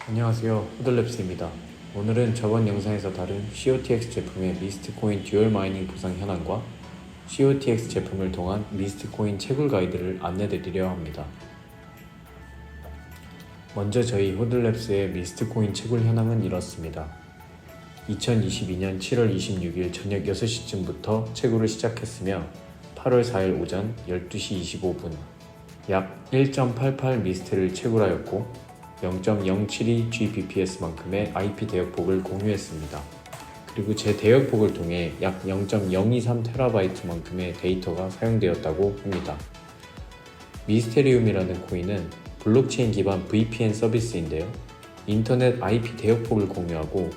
안녕하세요, 후들랩스입니다. 오늘은 저번 영상에서 다룬 COTX 제품의 미스트코인 듀얼 마이닝 보상 현황과 COTX 제품을 통한 미스트코인 채굴 가이드를 안내드리려 합니다. 먼저 저희 후들랩스의 미스트코인 채굴 현황은 이렇습니다. 2022년 7월 26일 저녁 6시쯤부터 채굴을 시작했으며 8월 4일 오전 12시 25분 약 1.88 미스트를 채굴하였고 0.072 Gbps만큼의 IP 대역폭을 공유했습니다. 그리고 제 대역폭을 통해 약 0.023TB만큼의 데이터가 사용되었다고 합니다. 미스테리움이라는 코인은 블록체인 기반 VPN 서비스인데요. 인터넷 IP 대역폭을 공유하고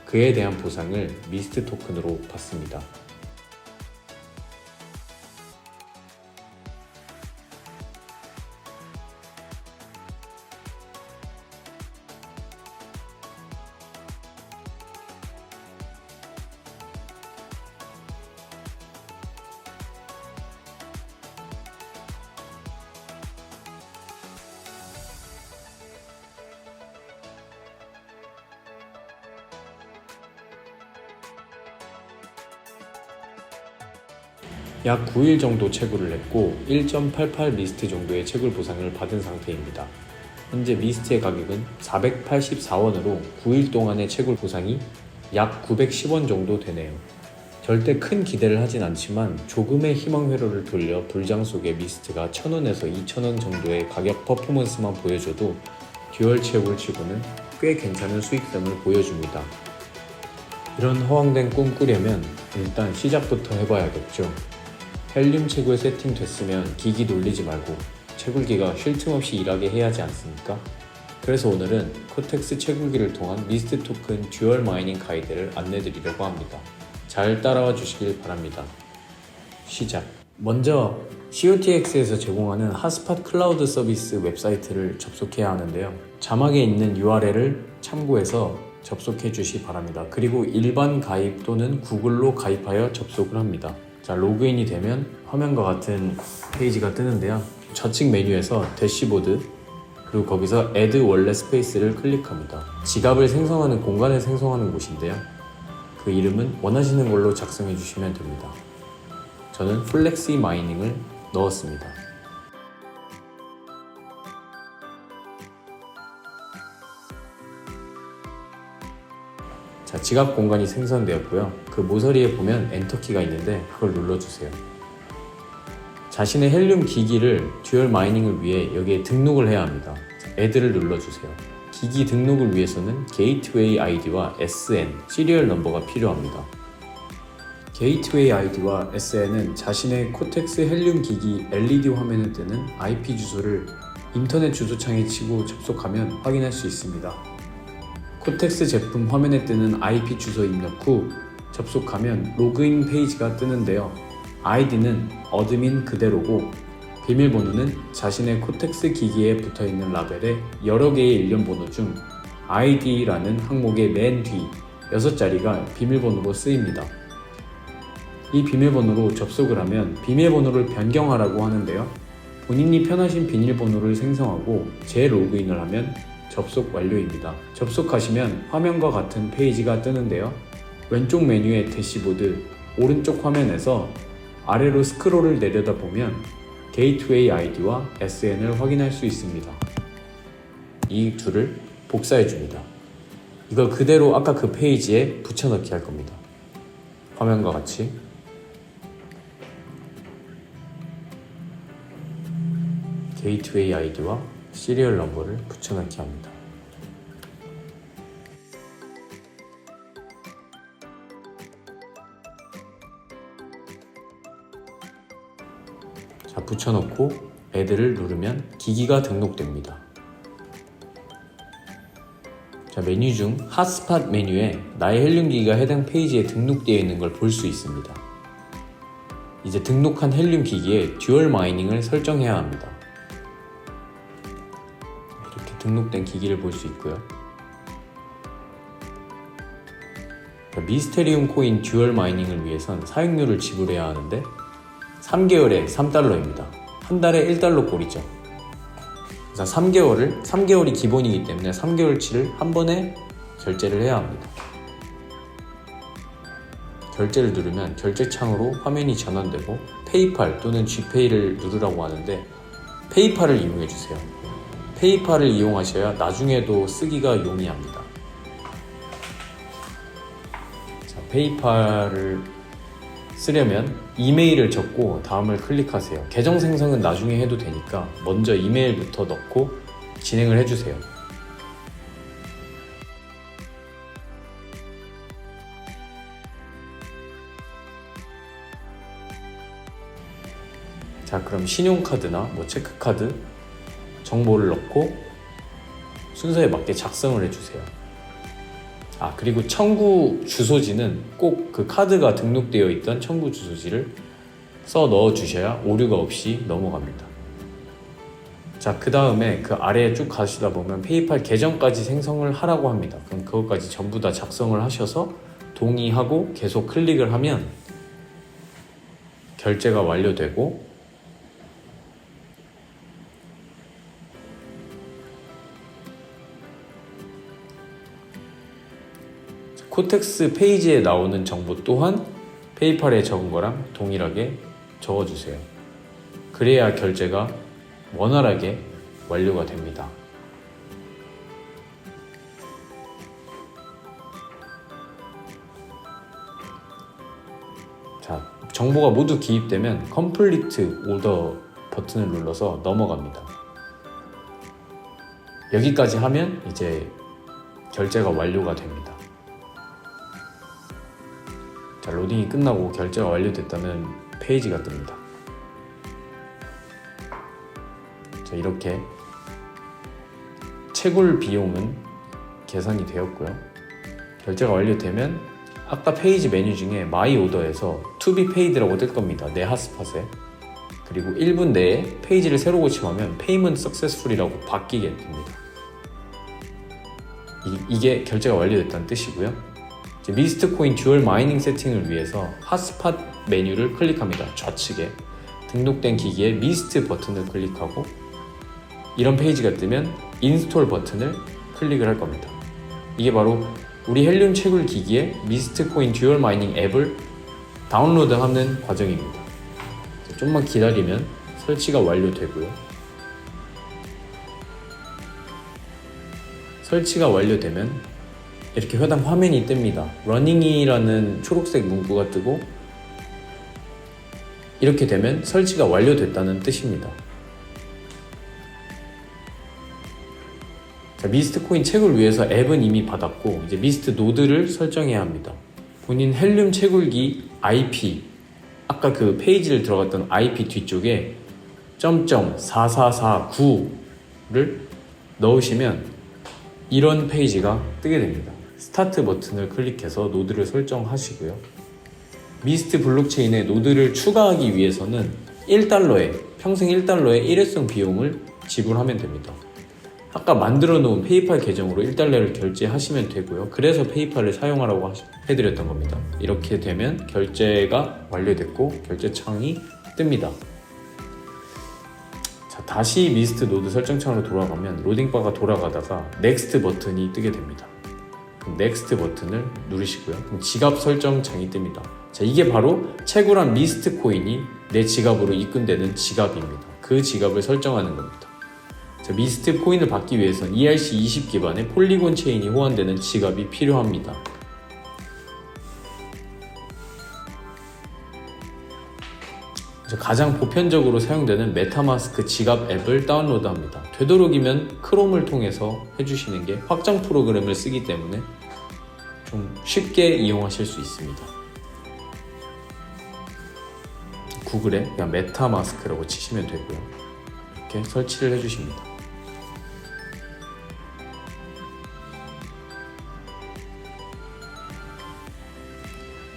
그에 대한 보상을 미스트 토큰으로 받습니다. 약 9일 정도 채굴을 했고 1.88 미스트 정도의 채굴 보상을 받은 상태입니다. 현재 미스트의 가격은 484원으로 9일 동안의 채굴 보상이 약 910원 정도 되네요. 절대 큰 기대를 하진 않지만 조금의 희망 회로를 돌려 불장 속의 미스트가 1000원에서 2000원 정도의 가격 퍼포먼스만 보여줘도 듀얼 채굴 치고는 꽤 괜찮은 수익성을 보여줍니다. 이런 허황된 꿈 꾸려면 일단 시작부터 해봐야겠죠. 헬륨 채굴 세팅됐으면 기기 놀리지 말고 채굴기가 쉴 틈 없이 일하게 해야 하지 않습니까? 그래서 오늘은 코텍스 채굴기를 통한 미스트 토큰 듀얼 마이닝 가이드를 안내드리려고 합니다. 잘 따라와 주시길 바랍니다. 시작! 먼저 COTX에서 제공하는 핫스팟 클라우드 서비스 웹사이트를 접속해야 하는데요. 자막에 있는 URL을 참고해서 접속해 주시 바랍니다. 그리고 일반 가입 또는 구글로 가입하여 접속을 합니다. 자, 로그인이 되면 화면과 같은 페이지가 뜨는데요. 좌측 메뉴에서 대시보드 그리고 거기서 Add Wallet Space를 클릭합니다. 지갑을 생성하는 공간을 생성하는 곳인데요. 그 이름은 원하시는 걸로 작성해 주시면 됩니다. 저는 플렉시 마이닝을 넣었습니다. 자, 지갑 공간이 생성되었고요. 그 모서리에 보면 엔터키가 있는데 그걸 눌러주세요. 자신의 헬륨 기기를 듀얼 마이닝을 위해 여기에 등록을 해야 합니다. 애드를 눌러주세요. 기기 등록을 위해서는 게이트웨이 아이디와 SN, 시리얼 넘버가 필요합니다. 게이트웨이 아이디와 SN은 자신의 코텍스 헬륨 기기 LED 화면에 뜨는 IP 주소를 인터넷 주소창에 치고 접속하면 확인할 수 있습니다. 코텍스 제품 화면에 뜨는 IP 주소 입력 후 접속하면 로그인 페이지가 뜨는데요. 아이디는 어드민 그대로고 비밀번호는 자신의 코텍스 기기에 붙어있는 라벨에 여러 개의 일련 번호 중 ID라는 항목의 맨 뒤 6자리가 비밀번호로 쓰입니다. 이 비밀번호로 접속을 하면 비밀번호를 변경하라고 하는데요. 본인이 편하신 비밀번호를 생성하고 재로그인을 하면 접속 완료입니다. 접속하시면 화면과 같은 페이지가 뜨는데요. 왼쪽 메뉴의 대시보드, 오른쪽 화면에서 아래로 스크롤을 내려다보면 게이트웨이 아이디와 SN을 확인할 수 있습니다. 이 둘을 복사해 줍니다. 이걸 그대로 아까 그 페이지에 붙여넣기 할 겁니다. 화면과 같이 게이트웨이 아이디와 시리얼 넘버를 붙여넣기 합니다. 자, 붙여넣고 애드를 누르면 기기가 등록됩니다. 자, 메뉴 중 핫스팟 메뉴에 나의 헬륨 기기가 해당 페이지에 등록되어 있는 걸 볼 수 있습니다. 이제 등록한 헬륨 기기에 듀얼 마이닝을 설정해야 합니다. 등록된 기기를 볼 수 있고요. 미스테리움 코인 듀얼 마이닝을 위해선 사용료를 지불해야 하는데 3개월에 $3입니다. 한 달에 $1 꼴이죠. 그래서 3개월이 기본이기 때문에 3개월치를 한 번에 결제를 해야 합니다. 결제를 누르면 결제창으로 화면이 전환되고 페이팔 또는 지페이를 누르라고 하는데 페이팔을 이용해 주세요. 페이팔을 이용하셔야 나중에도 쓰기가 용이합니다. 자, 페이팔을 쓰려면 이메일을 적고 다음을 클릭하세요. 계정 생성은 나중에 해도 되니까 먼저 이메일부터 넣고 진행을 해주세요. 자, 그럼 신용카드나 체크카드 정보를 넣고 순서에 맞게 작성을 해주세요. 그리고 청구 주소지는 꼭 그 카드가 등록되어 있던 청구 주소지를 써 넣어 주셔야 오류가 없이 넘어갑니다. 자, 그 다음에 그 아래에 쭉 가시다 보면 페이팔 계정까지 생성을 하라고 합니다. 그럼 그것까지 전부 다 작성을 하셔서 동의하고 계속 클릭을 하면 결제가 완료되고 코텍스 페이지에 나오는 정보 또한 페이팔에 적은 거랑 동일하게 적어주세요. 그래야 결제가 원활하게 완료가 됩니다. 자, 정보가 모두 기입되면 컴플리트 오더 버튼을 눌러서 넘어갑니다. 여기까지 하면 이제 결제가 완료가 됩니다. 자, 로딩이 끝나고 결제가 완료됐다는 페이지가 뜹니다. 자, 이렇게 채굴 비용은 계산이 되었고요. 결제가 완료되면 아까 페이지 메뉴 중에 마이 오더에서 To be paid라고 뜰 겁니다. 내 핫스팟에. 그리고 1분 내에 페이지를 새로 고침하면 Payment Successful이라고 바뀌게 됩니다. 이게 결제가 완료됐다는 뜻이고요. 미스트 코인 듀얼 마이닝 세팅을 위해서 핫스팟 메뉴를 클릭합니다. 좌측에 등록된 기기에 미스트 버튼을 클릭하고 이런 페이지가 뜨면 인스톨 버튼을 클릭을 할 겁니다. 이게 바로 우리 헬륨 채굴 기기에 미스트 코인 듀얼 마이닝 앱을 다운로드하는 과정입니다. 좀만 기다리면 설치가 완료되고요. 설치가 완료되면 이렇게 해당 화면이 뜹니다. 러닝이라는 초록색 문구가 뜨고 이렇게 되면 설치가 완료됐다는 뜻입니다. 자, 미스트 코인 채굴 위해서 앱은 이미 받았고 이제 미스트 노드를 설정해야 합니다. 본인 헬륨 채굴기 IP 아까 그 페이지를 들어갔던 IP 뒤쪽에 .4449를 넣으시면 이런 페이지가 뜨게 됩니다. 스타트 버튼을 클릭해서 노드를 설정하시고요. 미스트 블록체인에 노드를 추가하기 위해서는 평생 1달러의 일회성 비용을 지불하면 됩니다. 아까 만들어 놓은 페이팔 계정으로 1달러를 결제하시면 되고요. 그래서 페이팔을 사용하라고 해드렸던 겁니다. 이렇게 되면 결제가 완료됐고 결제창이 뜹니다. 자, 다시 미스트 노드 설정창으로 돌아가면 로딩바가 돌아가다가 넥스트 버튼이 뜨게 됩니다. 넥스트 버튼을 누르시고요. 그럼 지갑 설정창이 뜹니다. 자, 이게 바로 채굴한 미스트 코인이 내 지갑으로 입금되는 지갑입니다. 그 지갑을 설정하는 겁니다. 자, 미스트 코인을 받기 위해선 ERC20 기반의 폴리곤 체인이 호환되는 지갑이 필요합니다. 가장 보편적으로 사용되는 메타마스크 지갑 앱을 다운로드합니다. 되도록이면 크롬을 통해서 해주시는 게 확장 프로그램을 쓰기 때문에 좀 쉽게 이용하실 수 있습니다. 구글에 그냥 메타마스크라고 치시면 되고요. 이렇게 설치를 해주십니다.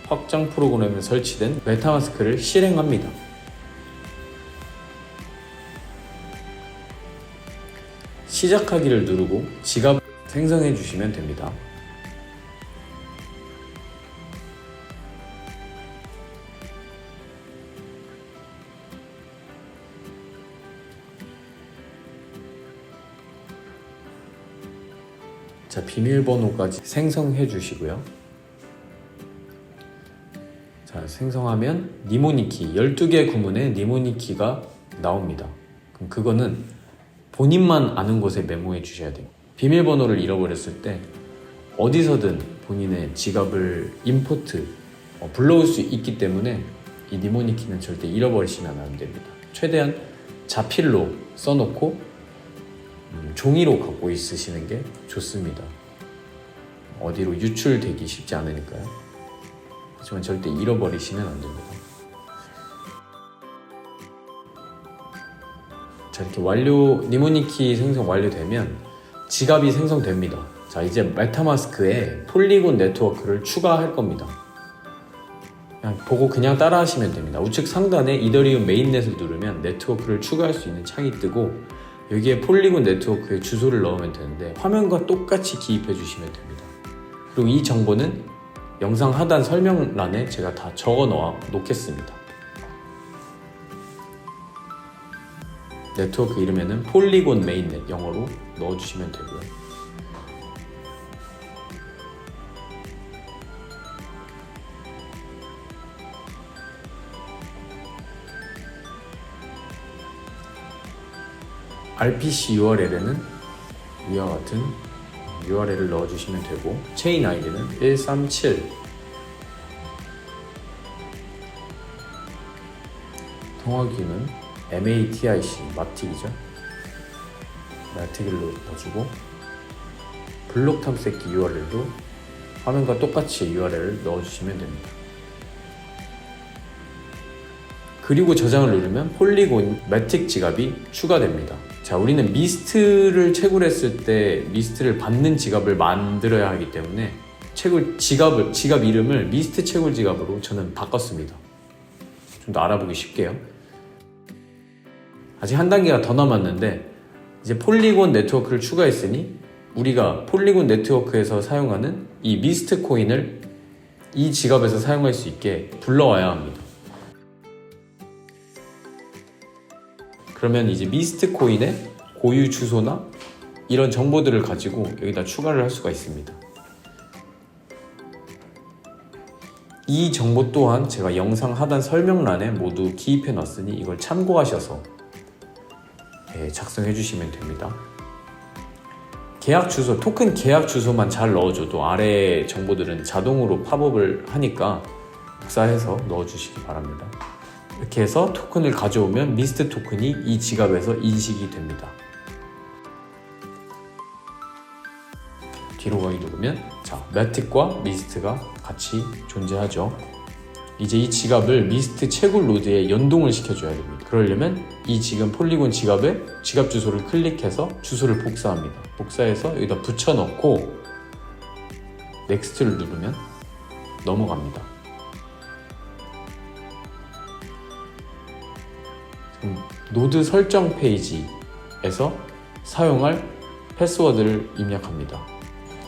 확장 프로그램에 설치된 메타마스크를 실행합니다. 시작하기를 누르고 지갑 생성해 주시면 됩니다. 자, 비밀번호까지 생성해 주시고요. 자, 생성하면 니모니키 12개 구문에 니모니키가 나옵니다. 그럼 그거는 본인만 아는 곳에 메모해 주셔야 돼요. 비밀번호를 잃어버렸을 때 어디서든 본인의 지갑을 임포트 불러올 수 있기 때문에 이 니모니키는 절대 잃어버리시면 안 됩니다. 최대한 자필로 써놓고 종이로 갖고 있으시는 게 좋습니다. 어디로 유출되기 쉽지 않으니까요. 하지만 절대 잃어버리시면 안 됩니다. 자, 이렇게 니모니키 생성 완료되면 지갑이 생성됩니다. 자, 이제 메타마스크에 폴리곤 네트워크를 추가할 겁니다. 그냥 보고 그냥 따라 하시면 됩니다. 우측 상단에 이더리움 메인넷을 누르면 네트워크를 추가할 수 있는 창이 뜨고 여기에 폴리곤 네트워크에 주소를 넣으면 되는데 화면과 똑같이 기입해 주시면 됩니다. 그리고 이 정보는 영상 하단 설명란에 제가 다 적어 놓겠습니다. 네트워크 이름에는 폴리곤 메인넷 영어로 넣어주시면 되고요. RPC URL에는 위와 같은 URL을 넣어주시면 되고 체인 아이디는 137 통화기는 MATIC 마틱이죠. 마틱을 넣어주고 블록 탐색기 URL도 화면과 똑같이 URL을 넣어주시면 됩니다. 그리고 저장을 누르면 폴리곤 매틱 지갑이 추가됩니다. 자, 우리는 미스트를 채굴했을 때 미스트를 받는 지갑을 만들어야 하기 때문에 지갑 이름을 미스트 채굴 지갑으로 저는 바꿨습니다. 좀 더 알아보기 쉽게요. 아직 한 단계가 더 남았는데 이제 폴리곤 네트워크를 추가했으니 우리가 폴리곤 네트워크에서 사용하는 이 미스트 코인을 이 지갑에서 사용할 수 있게 불러와야 합니다. 그러면 이제 미스트 코인의 고유 주소나 이런 정보들을 가지고 여기다 추가를 할 수가 있습니다. 이 정보 또한 제가 영상 하단 설명란에 모두 기입해 놨으니 이걸 참고하셔서 작성해 주시면 됩니다. 계약 주소, 토큰 계약 주소만 잘 넣어줘도 아래 정보들은 자동으로 팝업을 하니까 복사해서 넣어주시기 바랍니다. 이렇게 해서 토큰을 가져오면 미스트 토큰이 이 지갑에서 인식이 됩니다. 뒤로 가기 누르면 자, 매틱과 미스트가 같이 존재하죠. 이제 이 지갑을 미스트 채굴 노드에 연동을 시켜줘야 됩니다. 그러려면 이 지금 폴리곤 지갑에 지갑 주소를 클릭해서 주소를 복사합니다. 복사해서 여기다 붙여넣고 넥스트를 누르면 넘어갑니다. 노드 설정 페이지에서 사용할 패스워드를 입력합니다.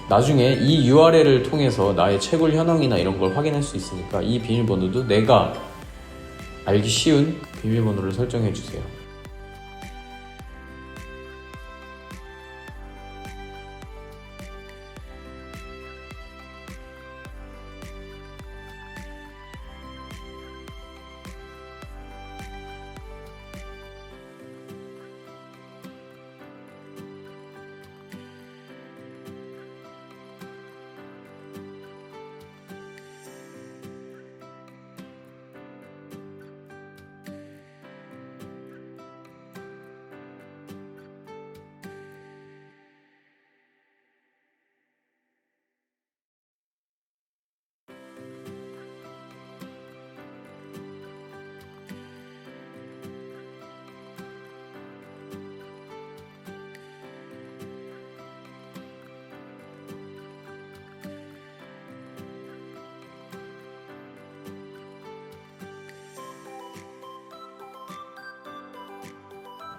나중에 이 URL을 통해서 나의 채굴 현황이나 이런 걸 확인할 수 있으니까 이 비밀번호도 내가 알기 쉬운 비밀번호를 설정해 주세요.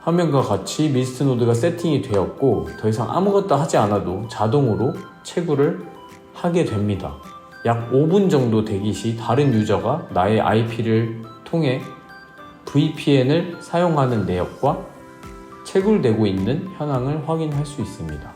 화면과 같이 미스트 노드가 세팅이 되었고 더 이상 아무것도 하지 않아도 자동으로 채굴을 하게 됩니다. 약 5분 정도 대기 시 다른 유저가 나의 IP를 통해 VPN을 사용하는 내역과 채굴되고 있는 현황을 확인할 수 있습니다.